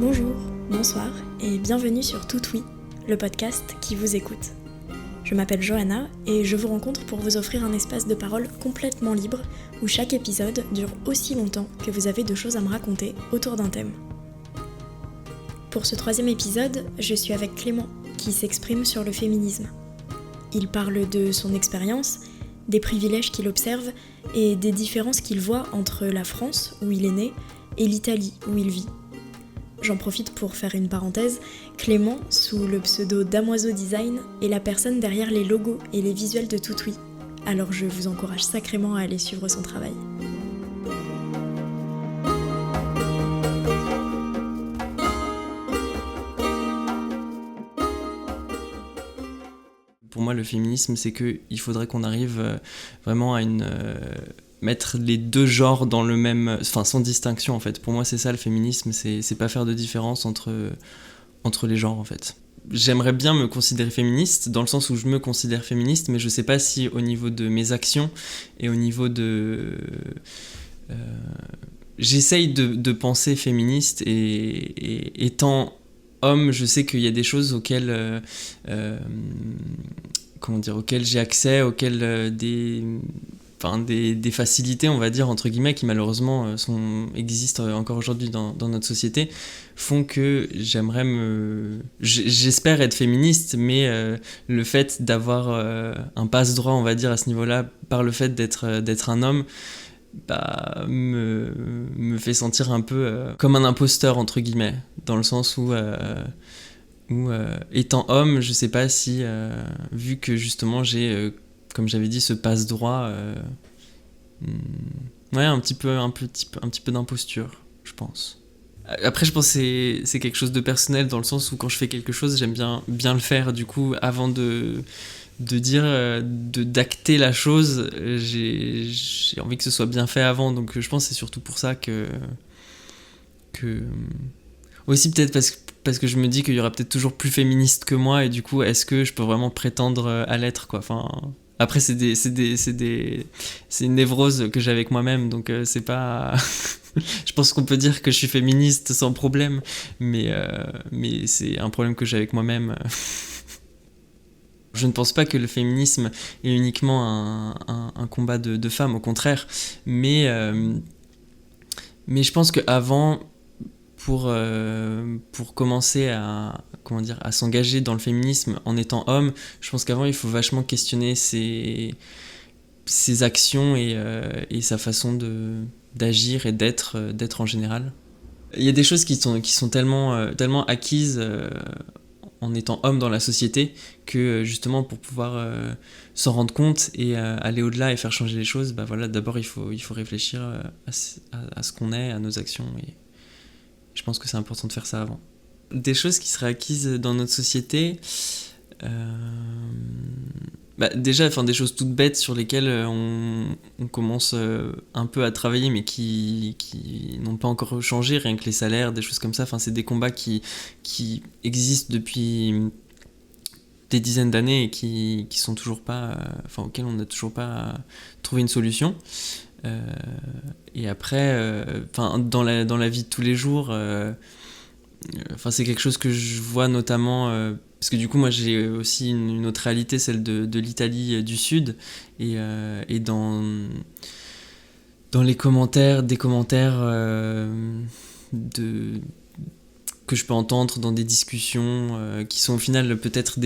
Bonjour, bonsoir et bienvenue sur Tout Oui, le podcast qui vous écoute. Je m'appelle Johanna et je vous rencontre pour vous offrir un espace de parole complètement libre où chaque épisode dure aussi longtemps que vous avez de choses à me raconter autour d'un thème. Pour ce 3e épisode, je suis avec Clément qui s'exprime sur le féminisme. Il parle de son expérience, des privilèges qu'il observe et des différences qu'il voit entre la France, où il est né, et l'Italie, où il vit. J'en profite pour faire une parenthèse, Clément, sous le pseudo d'Amoiseau Design, est la personne derrière les logos et les visuels de Tout Oui. Alors je vous encourage sacrément à aller suivre son travail. Pour moi, le féminisme, c'est qu'il faudrait qu'on arrive vraiment à mettre les deux genres dans le même... Enfin, sans distinction, en fait. Pour moi, c'est ça, le féminisme, c'est pas faire de différence entre les genres, en fait. J'aimerais bien me considérer féministe, dans le sens où je me considère féministe, mais je sais pas si au niveau de mes actions et au niveau de... J'essaye de penser féministe et étant homme, je sais qu'il y a des choses auxquelles j'ai accès, auxquelles des facilités, on va dire, entre guillemets, qui malheureusement existent encore aujourd'hui dans notre société, font que j'espère être féministe, mais le fait d'avoir un passe-droit, on va dire, à ce niveau-là, par le fait d'être un homme, me fait sentir un peu comme un imposteur, entre guillemets, dans le sens où étant homme, je sais pas si, vu que justement j'ai, comme j'avais dit, ce passe-droit, un petit peu d'imposture, je pense. Après, je pense que c'est quelque chose de personnel, dans le sens où quand je fais quelque chose, j'aime bien le faire, du coup, avant d'acter la chose, j'ai envie que ce soit bien fait avant, donc je pense que c'est surtout pour ça que aussi peut-être parce que je me dis qu'il y aura peut-être toujours plus féministe que moi, et du coup est-ce que je peux vraiment prétendre à l'être, quoi. Enfin, après c'est une névrose que j'ai avec moi-même, donc c'est pas je pense qu'on peut dire que je suis féministe sans problème, mais c'est un problème que j'ai avec moi-même. Je ne pense pas que le féminisme est uniquement un combat de femmes, au contraire. Mais je pense qu'avant, pour commencer à s'engager dans le féminisme en étant homme, je pense qu'avant, il faut vachement questionner ses actions et sa façon d'agir et d'être en général. Il y a des choses qui sont tellement acquises en étant homme dans la société, que justement pour pouvoir s'en rendre compte et aller au-delà et faire changer les choses, d'abord il faut réfléchir à ce qu'on est, à nos actions, et je pense que c'est important de faire ça avant. Des choses qui seraient acquises dans notre société, déjà, des choses toutes bêtes sur lesquelles on commence un peu à travailler, mais qui n'ont pas encore changé, rien que les salaires, des choses comme ça. C'est des combats qui existent depuis des dizaines d'années et qui sont toujours pas, auxquels on n'a toujours pas trouvé une solution. Et après, dans la vie de tous les jours, c'est quelque chose que je vois notamment... parce que du coup, moi, j'ai aussi une autre réalité, celle de l'Italie du Sud. Et dans les commentaires, que je peux entendre dans des discussions qui sont au final peut-être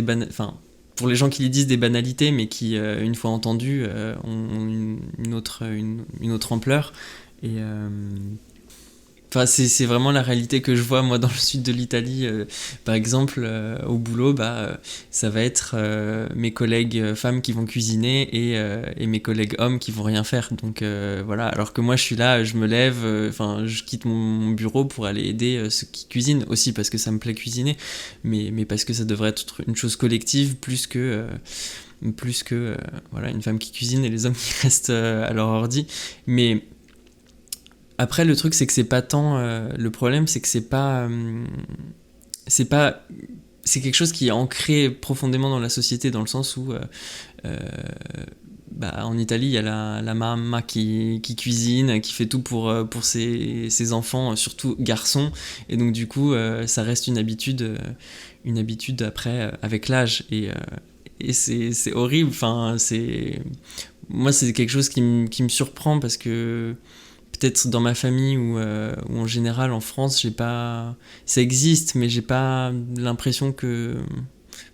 pour les gens qui les disent des banalités, mais qui, une fois entendues, ont une autre ampleur. Et... c'est vraiment la réalité que je vois, moi, dans le sud de l'Italie. Par exemple, au boulot, ça va être mes collègues femmes qui vont cuisiner et mes collègues hommes qui vont rien faire. Donc voilà, alors que moi je suis là, je me lève, je quitte mon bureau pour aller aider ceux qui cuisinent, aussi parce que ça me plaît cuisiner, mais parce que ça devrait être une chose collective plus que une femme qui cuisine et les hommes qui restent à leur ordi. Mais après, le truc, c'est que c'est pas tant... le problème, c'est que c'est quelque chose qui est ancré profondément dans la société, dans le sens où en Italie, il y a la mamma qui cuisine, qui fait tout pour ses enfants, surtout garçons. Et donc, du coup, ça reste une habitude après, avec l'âge. Et c'est horrible. Enfin, moi, c'est quelque chose qui me surprend parce que peut-être dans ma famille ou en général en France, ça existe, mais j'ai pas l'impression que...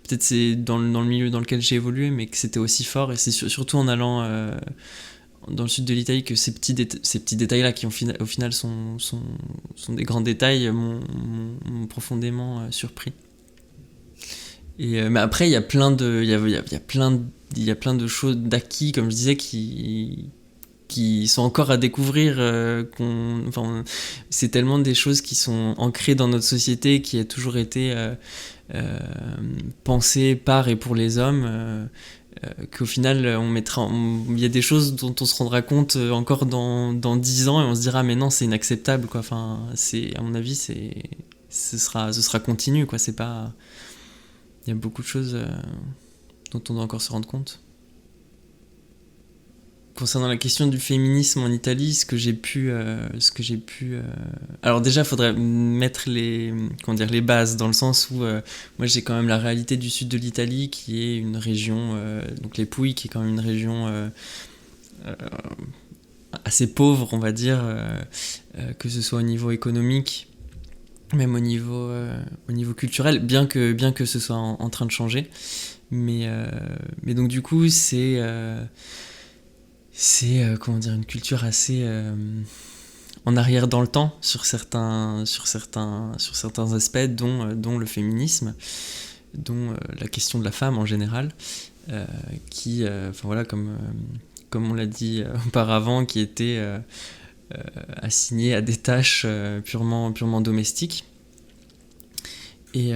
Peut-être c'est dans le milieu dans lequel j'ai évolué, mais que c'était aussi fort. Et c'est surtout en allant dans le sud de l'Italie que ces petits détails-là, qui au final sont des grands détails, m'ont profondément surpris. Mais après, il y a plein de choses d'acquis, comme je disais, qui sont encore à découvrir. C'est tellement des choses qui sont ancrées dans notre société, qui a toujours été pensée par et pour les hommes, qu'au final, il y a des choses dont on se rendra compte encore dans 10 ans, et on se dira, mais non, c'est inacceptable, quoi. Enfin, à mon avis, ce sera continu, quoi. C'est pas... Il y a beaucoup de choses dont on doit encore se rendre compte. Concernant la question du féminisme en Italie, ce que j'ai pu alors déjà, il faudrait mettre les bases, dans le sens où moi j'ai quand même la réalité du sud de l'Italie, qui est une région, donc les Pouilles, qui est quand même une région assez pauvre, on va dire, que ce soit au niveau économique, même au niveau culturel, bien que ce soit en train de changer. Mais donc du coup, c'est une culture assez en arrière dans le temps sur certains aspects, dont le féminisme, dont la question de la femme en général, qui, comme on l'a dit auparavant, qui était assignée à des tâches purement domestiques. Et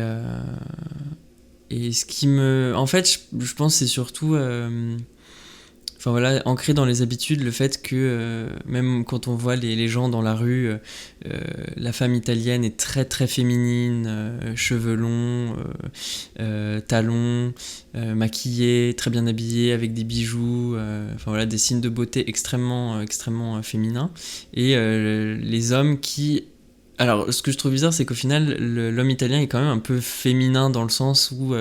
ce qui en fait, je pense que c'est surtout ancré dans les habitudes, le fait que même quand on voit les gens dans la rue, la femme italienne est très très féminine, cheveux longs, talons, maquillée, très bien habillée, avec des bijoux, des signes de beauté extrêmement féminins. Et les hommes qui... Alors, ce que je trouve bizarre, c'est qu'au final, l'homme italien est quand même un peu féminin, dans le sens où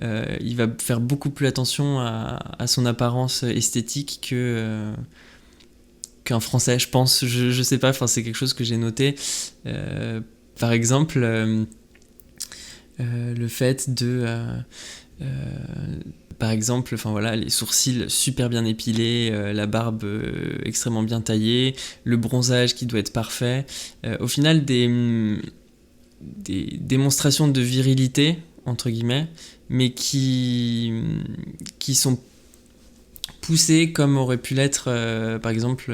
il va faire beaucoup plus attention à son apparence esthétique qu'un Français, je pense. Je sais pas, c'est quelque chose que j'ai noté. Par exemple, le fait de... par exemple, les sourcils super bien épilés, la barbe extrêmement bien taillée, le bronzage qui doit être parfait. Au final, des démonstrations de virilité, entre guillemets, mais qui sont poussées comme aurait pu l'être, par exemple,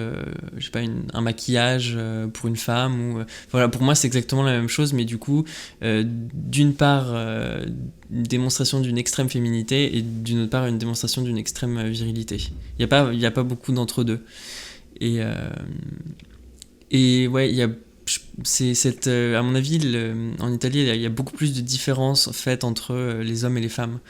je sais pas, un maquillage pour une femme. Pour moi, c'est exactement la même chose, mais du coup, d'une part, une démonstration d'une extrême féminité, et d'une autre part, une démonstration d'une extrême virilité. Il n'y a pas beaucoup d'entre-deux. Et ouais, il y a... à mon avis, en Italie, il y a beaucoup plus de différences faites entre les hommes et les femmes.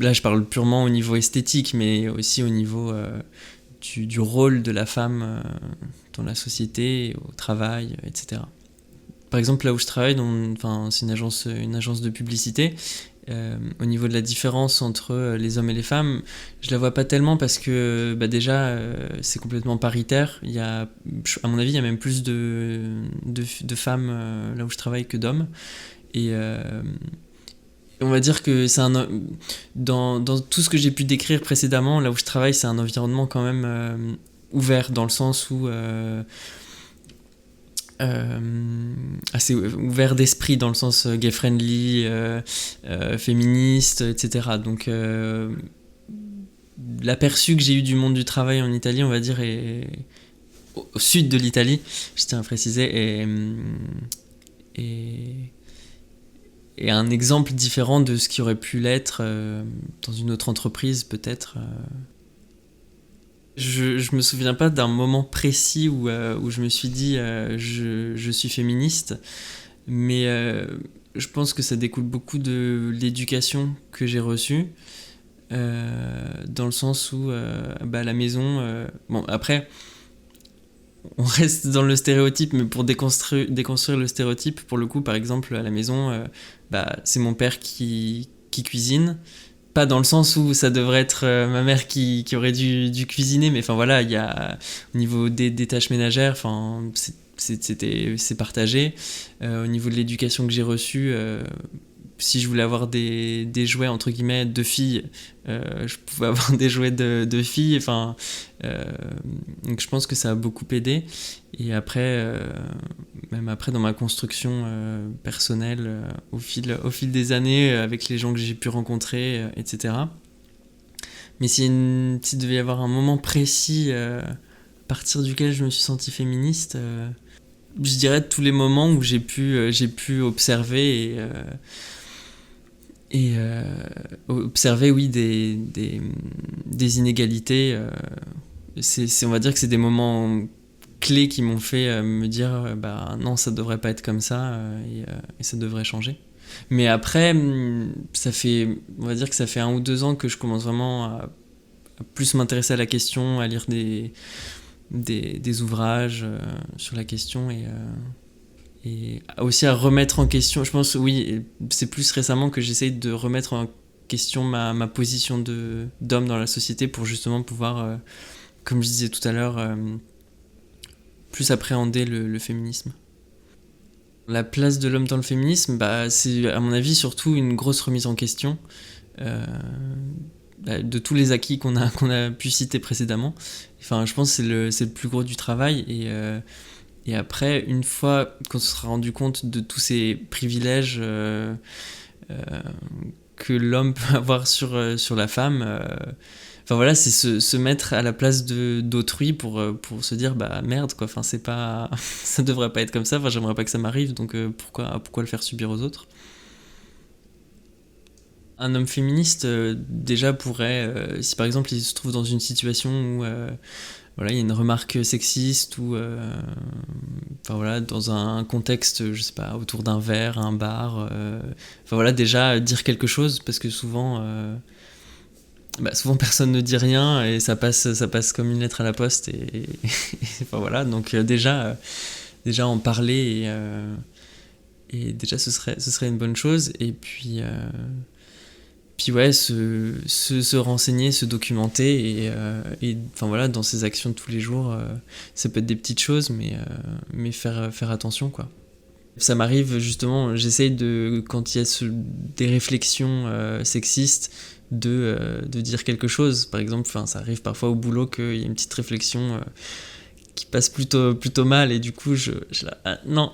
Là, je parle purement au niveau esthétique, mais aussi au niveau du rôle de la femme dans la société, au travail, etc. Par exemple, là où je travaille, c'est une agence de publicité. Au niveau de la différence entre les hommes et les femmes, je la vois pas tellement, parce que déjà c'est complètement paritaire. À mon avis, il y a même plus de femmes là où je travaille que d'hommes. Et on va dire que dans tout ce que j'ai pu décrire précédemment, là où je travaille, c'est un environnement quand même ouvert, dans le sens où assez ouvert d'esprit, dans le sens gay-friendly, féministe, etc. Donc l'aperçu que j'ai eu du monde du travail en Italie, on va dire, est au sud de l'Italie, je tiens à préciser, et un exemple différent de ce qui aurait pu l'être dans une autre entreprise, peut-être. Je me souviens pas d'un moment précis où je me suis dit je suis féministe, mais je pense que ça découle beaucoup de l'éducation que j'ai reçue, dans le sens où à la maison... bon, après, on reste dans le stéréotype, mais pour déconstruire le stéréotype, pour le coup, par exemple, à la maison, c'est mon père qui cuisine. Pas dans le sens où ça devrait être ma mère qui aurait dû cuisiner, mais enfin voilà, il y a au niveau des tâches ménagères, enfin c'est partagé. Au niveau de l'éducation que j'ai reçue, si je voulais avoir des jouets entre guillemets de filles, je pouvais avoir des jouets de filles. Enfin, donc je pense que ça a beaucoup aidé. Et après, même après dans ma construction personnelle, au fil des années, avec les gens que j'ai pu rencontrer, etc. Mais s'il devait y avoir un moment précis à partir duquel je me suis sentie féministe, je dirais tous les moments où j'ai pu observer et observer, oui, des inégalités. On va dire que c'est des moments clés qui m'ont fait me dire non, ça devrait pas être comme ça, et ça devrait changer. Mais après, on va dire que ça fait 1 ou 2 ans que je commence vraiment à plus m'intéresser à la question, à lire des ouvrages sur la question, et aussi à remettre en question. Je pense, oui, c'est plus récemment que j'essaye de remettre en question ma position d'homme dans la société, pour justement pouvoir, comme je disais tout à l'heure, plus appréhender le féminisme. La place de l'homme dans le féminisme, c'est à mon avis surtout une grosse remise en question de tous les acquis qu'on a pu citer précédemment. Enfin, je pense que c'est le plus gros du travail, et après, une fois qu'on se sera rendu compte de tous ces privilèges que l'homme peut avoir sur la femme, enfin voilà, c'est se mettre à la place d'autrui pour se dire merde quoi, enfin c'est pas ça devrait pas être comme ça, enfin j'aimerais pas que ça m'arrive, donc pourquoi le faire subir aux autres. Un homme féministe déjà pourrait, si par exemple il se trouve dans une situation où voilà, il y a une remarque sexiste, ou enfin voilà, dans un contexte, je sais pas, autour d'un verre, un bar, enfin voilà, déjà dire quelque chose, parce que souvent personne ne dit rien, et ça passe comme une lettre à la poste, et enfin voilà, donc déjà en parler, et déjà ce serait une bonne chose. Et puis ouais, se renseigner, se documenter, et enfin voilà, dans ses actions de tous les jours, ça peut être des petites choses, mais faire attention quoi. Ça m'arrive justement, j'essaye quand il y a des réflexions sexistes, de dire quelque chose. Par exemple, ça arrive parfois au boulot qu'il y a une petite réflexion qui passe plutôt mal, et du coup non,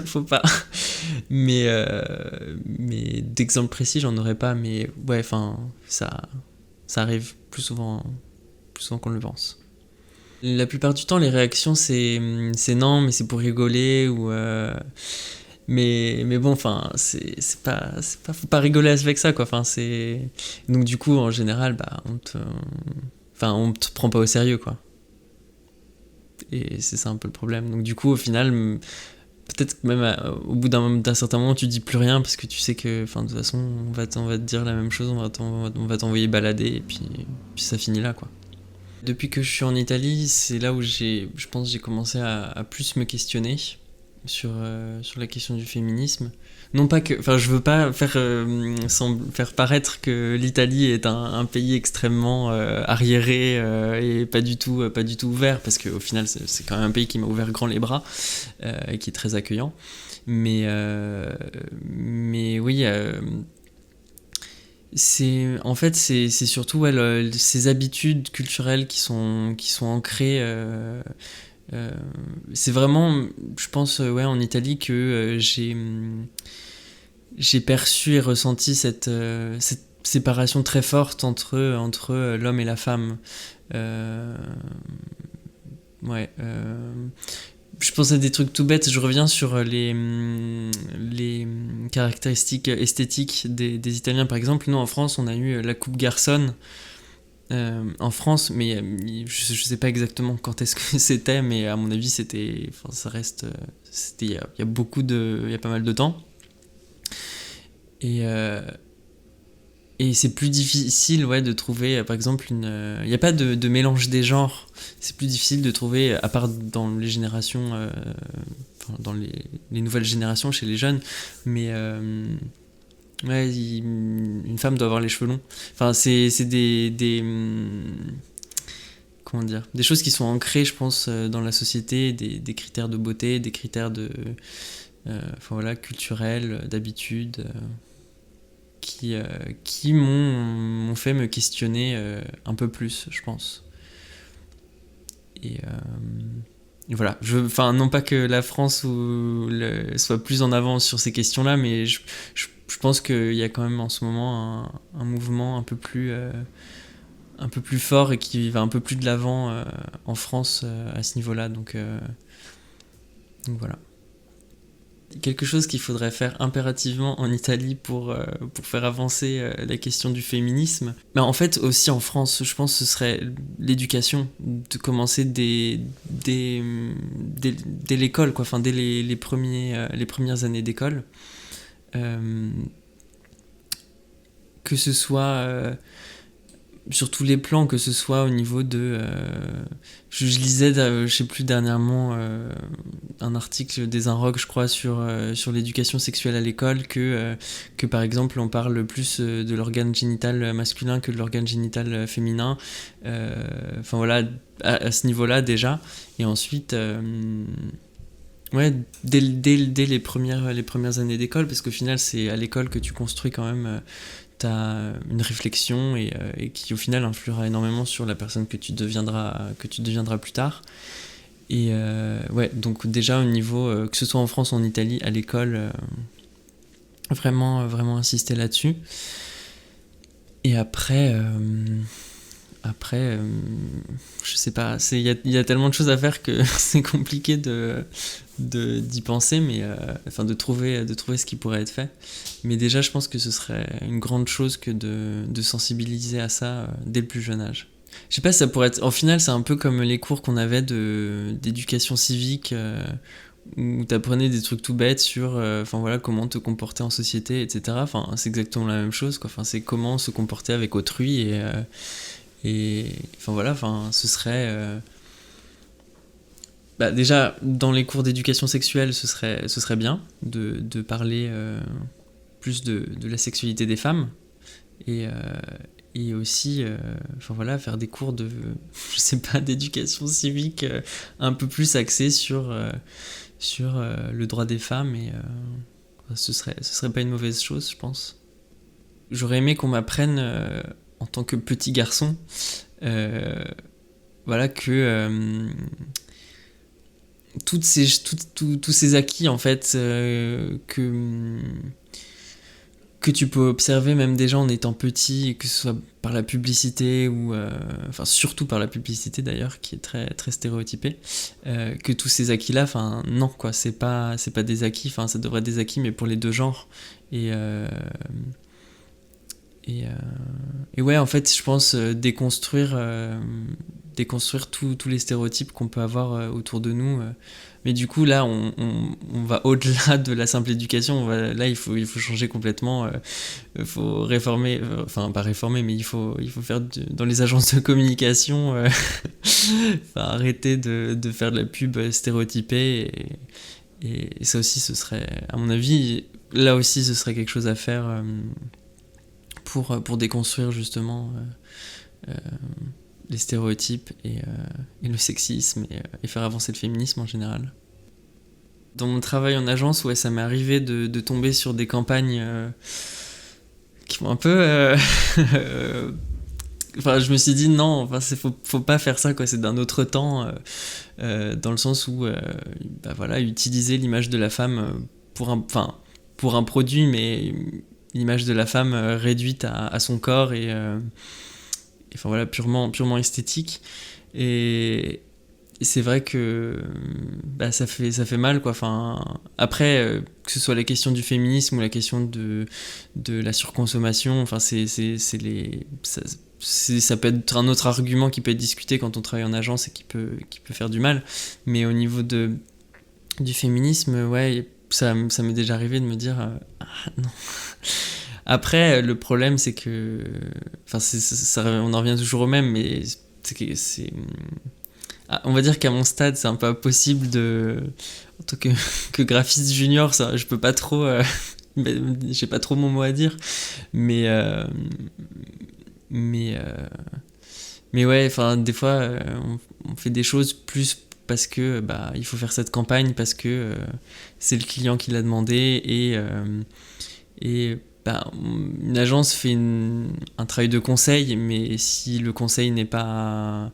faut pas. Mais d'exemples précis j'en aurais pas, mais ouais, enfin ça arrive plus souvent qu'on le pense. La plupart du temps les réactions c'est non, mais c'est pour rigoler, ou mais bon, enfin c'est pas faut pas rigoler avec ça quoi, enfin c'est, donc du coup en général on te prend pas au sérieux quoi. Et c'est ça un peu le problème. Donc du coup, au final, peut-être même au bout d'un certain moment, tu dis plus rien, parce que tu sais que, de toute façon, on va te dire la même chose, on va t'envoyer balader, et puis ça finit là, quoi. Depuis que je suis en Italie, c'est là où je pense j'ai commencé à plus me questionner sur la question du féminisme. Non pas que, je veux pas faire paraître que l'Italie est un pays extrêmement arriéré, et pas du tout ouvert, parce qu'au final c'est quand même un pays qui m'a ouvert grand les bras, et qui est très accueillant. Mais oui, c'est surtout ces habitudes culturelles qui sont ancrées. C'est vraiment, je pense, en Italie que j'ai perçu et ressenti cette séparation très forte entre l'homme et la femme. Je pense à des trucs tout bêtes. Je reviens sur les caractéristiques esthétiques des Italiens. Par exemple, nous en France, on a eu la coupe garçonne. En France, mais je sais pas exactement quand est-ce que c'était, mais à mon avis c'était il y a pas mal de temps. Et c'est plus difficile de trouver, par exemple, il n'y a pas de mélange des genres. C'est plus difficile de trouver, à part dans les générations, dans les nouvelles générations chez les jeunes, mais une femme doit avoir les cheveux longs. Enfin, c'est comment dire, des choses qui sont ancrées, je pense, dans la société, des critères de beauté, des critères culturels, d'habitude. Qui m'ont fait me questionner un peu plus, je pense. Et voilà. Non pas que la France soit plus en avance sur ces questions-là, mais je pense qu'il y a quand même en ce moment un mouvement un peu plus fort et qui va un peu plus de l'avant en France à ce niveau-là. Donc voilà. Quelque chose qu'il faudrait faire impérativement en Italie pour faire avancer la question du féminisme. Mais en fait, aussi en France, je pense que ce serait l'éducation, de commencer dès l'école, quoi. Enfin, dès les premières années d'école. Que ce soit sur tous les plans, que ce soit au niveau de... je lisais, je sais plus dernièrement, un article des Inrocks, je crois, sur l'éducation sexuelle à l'école, que par exemple on parle plus de l'organe génital masculin que de l'organe génital féminin. Enfin voilà, à ce niveau-là déjà. Et ensuite... dès les premières années d'école, parce qu'au final c'est à l'école que tu construis quand même... t'as une réflexion et qui au final influera énormément sur la personne que tu deviendras plus tard. Et donc déjà au niveau, que ce soit en France ou en Italie, à l'école, vraiment insister là-dessus. Et après, je sais pas, il y a tellement de choses à faire que c'est compliqué d'y penser, mais de trouver ce qui pourrait être fait. Mais déjà, je pense que ce serait une grande chose que de sensibiliser à ça dès le plus jeune âge. Je sais pas si ça pourrait être... En final, c'est un peu comme les cours qu'on avait d'éducation civique, où t'apprenais des trucs tout bêtes sur comment te comporter en société, etc. Enfin, c'est exactement la même chose, quoi. Enfin, c'est comment se comporter avec autrui ce serait... déjà, dans les cours d'éducation sexuelle, ce serait bien de parler plus de la sexualité des femmes et aussi faire des cours d'éducation civique un peu plus axés sur le droit des femmes et ce serait pas une mauvaise chose, je pense. J'aurais aimé qu'on m'apprenne en tant que petit garçon que tous ces acquis en fait que tu peux observer même déjà en étant petit, que ce soit par la publicité ou surtout par la publicité d'ailleurs qui est très très stéréotypée, que tous ces acquis là, non quoi, c'est pas des acquis, ça devrait être des acquis mais pour les deux genres et en fait je pense déconstruire tous les stéréotypes qu'on peut avoir autour de nous. Mais du coup, là, on va au-delà de la simple éducation. Là, il faut changer complètement. Il faut réformer, pas réformer, mais il faut faire dans les agences de communication, arrêter de faire de la pub stéréotypée. Et ça aussi, ce serait, à mon avis, là aussi, ce serait quelque chose à faire pour déconstruire justement les stéréotypes et le sexisme et faire avancer le féminisme en général. Dans mon travail en agence, ça m'est arrivé de tomber sur des campagnes qui m'ont un peu... je me suis dit non, faut pas faire ça, quoi. C'est d'un autre temps, dans le sens où utiliser l'image de la femme pour un produit, mais l'image de la femme réduite à son corps et purement esthétique. Et c'est vrai que ça fait mal, quoi. Après, que ce soit la question du féminisme ou la question de la surconsommation, ça peut être un autre argument qui peut être discuté quand on travaille en agence et qui peut faire du mal. Mais au niveau du féminisme, ça m'est déjà arrivé de me dire non, Après, le problème, c'est que... Enfin, on en revient toujours au même, mais on va dire qu'à mon stade, c'est un peu impossible en tant que graphiste junior, ça, je peux pas trop... j'ai pas trop mon mot à dire, mais... Mais ouais, enfin, des fois, on fait des choses plus parce que il faut faire cette campagne, parce que c'est le client qui l'a demandé, et une agence fait un travail de conseil, mais si le conseil n'est pas...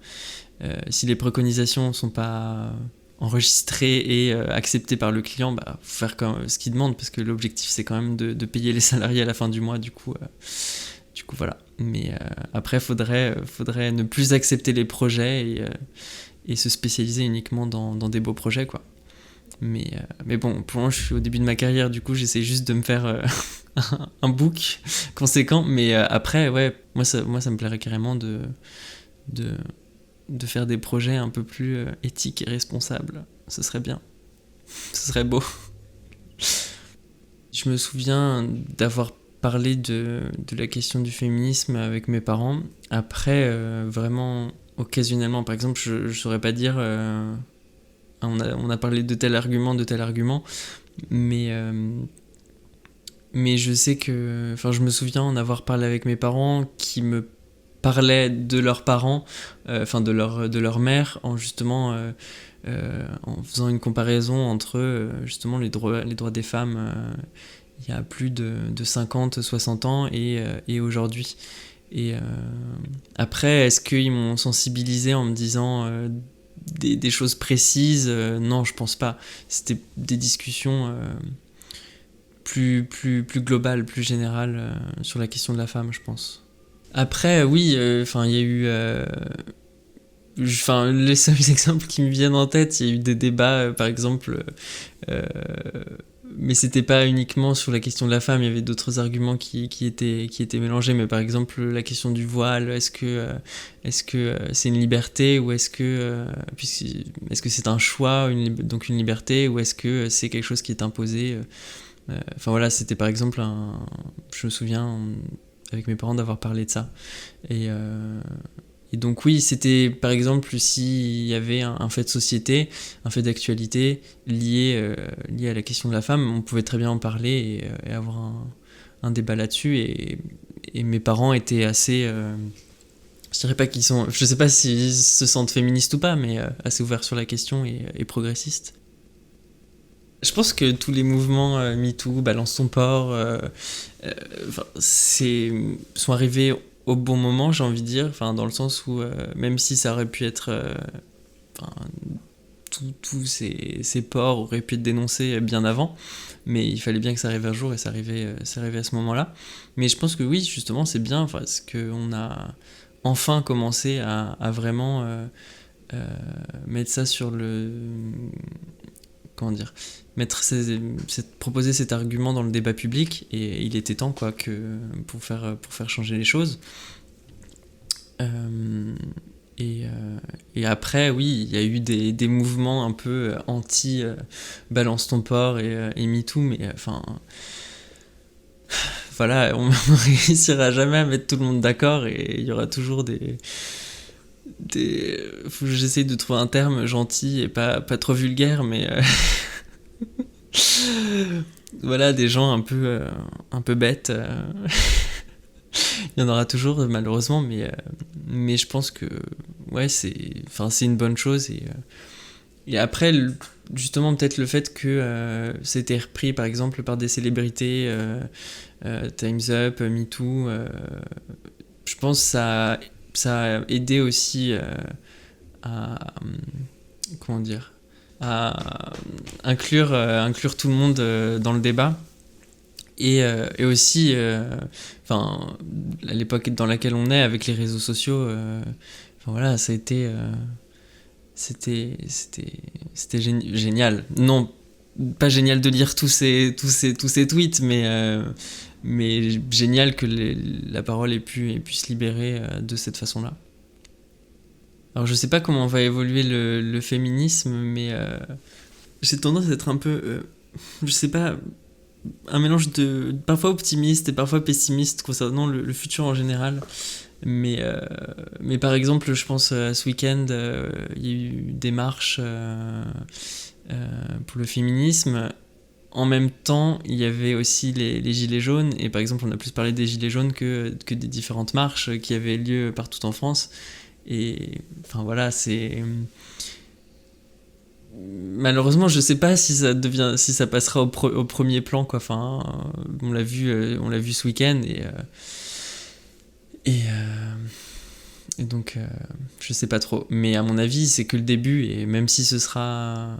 si les préconisations sont pas enregistrées et acceptées par le client, faut faire ce qu'il demande, parce que l'objectif c'est quand même de payer les salariés à la fin du mois, du coup voilà. Mais après, faudrait ne plus accepter les projets et se spécialiser uniquement dans des beaux projets, quoi. Mais bon, pour moi, je suis au début de ma carrière, du coup, j'essaie juste de me faire un book conséquent. Mais après, ouais, moi, ça me plairait carrément de faire des projets un peu plus éthiques et responsables. Ce serait bien. Ce serait beau. Je me souviens d'avoir parlé de la question du féminisme avec mes parents. Après, vraiment occasionnellement, par exemple, je saurais pas dire... on a parlé de tel argument, mais je sais que... Enfin, je me souviens en avoir parlé avec mes parents qui me parlaient de leurs parents, de leur mère, en justement... en faisant une comparaison entre justement les droits des femmes il y a plus de 50, 60 ans et aujourd'hui. Et après, est-ce qu'ils m'ont sensibilisé en me disant des choses précises? Non, je pense pas. C'était des discussions plus globales, plus générales sur la question de la femme, je pense. Après, oui, il y a eu... les seuls exemples qui me viennent en tête, il y a eu des débats, par exemple, mais c'était pas uniquement sur la question de la femme, il y avait d'autres arguments qui étaient mélangés, mais par exemple la question du voile, est-ce que c'est une liberté, ou est-ce que c'est un choix, donc une liberté, ou est-ce que c'est quelque chose qui est imposé? Enfin voilà, c'était par exemple je me souviens avec mes parents d'avoir parlé de ça, et donc oui, c'était par exemple s'il y avait un fait de société, un fait d'actualité lié à la question de la femme, on pouvait très bien en parler et avoir un débat là-dessus, et mes parents étaient assez... je dirais pas qu'ils sont... Je sais pas s'ils se sentent féministes ou pas, mais assez ouverts sur la question et progressistes. Je pense que tous les mouvements MeToo, Balance ton porc, sont arrivés au bon moment, j'ai envie de dire, dans le sens où même si ça aurait pu être... tous ces porcs auraient pu être dénoncés bien avant, mais il fallait bien que ça arrive un jour, et c'est arrivé à ce moment-là. Mais je pense que oui, justement, c'est bien, parce qu'on a enfin commencé à vraiment mettre ça sur le... Comment dire ? Proposer cet argument dans le débat public, et il était temps, quoi, pour faire changer les choses. Et après, oui, il y a eu des mouvements un peu anti Balance ton porc et MeToo, mais voilà, on réussira jamais à mettre tout le monde d'accord, et il y aura toujours faut que j'essaye de trouver un terme gentil et pas trop vulgaire, mais voilà, des gens un peu bêtes. Il y en aura toujours, malheureusement, mais je pense que ouais, c'est une bonne chose, et après, justement, peut-être le fait que c'était repris par exemple par des célébrités, Time's Up, MeToo, je pense que ça a aidé aussi comment dire, à inclure tout le monde dans le débat, et aussi à l'époque dans laquelle on est, avec les réseaux sociaux, voilà, ça a été c'était génial. Non, pas génial de lire tous ces tweets, mais génial que la parole ait pu se libérer de cette façon-là. Alors je sais pas comment va évoluer le féminisme, mais j'ai tendance à être un peu... je sais pas un mélange de parfois optimiste et parfois pessimiste concernant le futur en général. Mais par exemple, je pense ce week-end, il y a eu des marches pour le féminisme. En même temps, il y avait aussi les gilets jaunes, et par exemple, on a plus parlé des gilets jaunes que des différentes marches qui avaient lieu partout en France. Et enfin voilà, c'est... Malheureusement, je sais pas si ça passera au premier plan, quoi. Enfin, on l'a vu ce week-end, et donc, je sais pas trop. Mais à mon avis, c'est que le début, et même si ce sera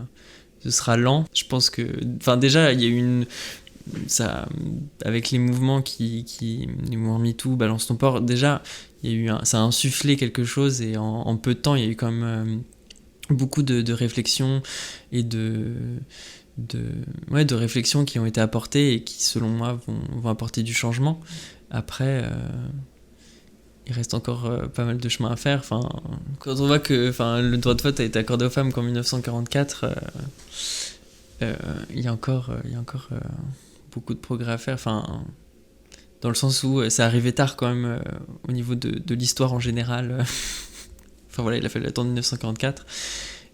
lent, je pense que... Enfin, déjà, il y a eu ça, avec les mouvements les mouvements MeToo, Balance ton port, déjà, il y a eu ça a insufflé quelque chose, et en peu de temps, il y a eu quand même beaucoup de réflexions et de réflexions qui ont été apportées et qui, selon moi, vont apporter du changement. Après... il reste encore pas mal de chemin à faire. Enfin, quand on voit que le droit de vote a été accordé aux femmes qu'en 1944, il y a encore beaucoup de progrès à faire. Enfin, dans le sens où c'est arrivé tard quand même au niveau de l'histoire en général. Enfin voilà, il a fallu attendre 1944.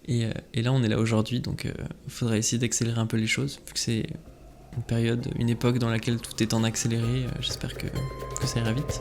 Et là, on est là aujourd'hui, donc il faudrait essayer d'accélérer un peu les choses, vu que c'est une époque dans laquelle tout est en accéléré. J'espère que ça ira vite.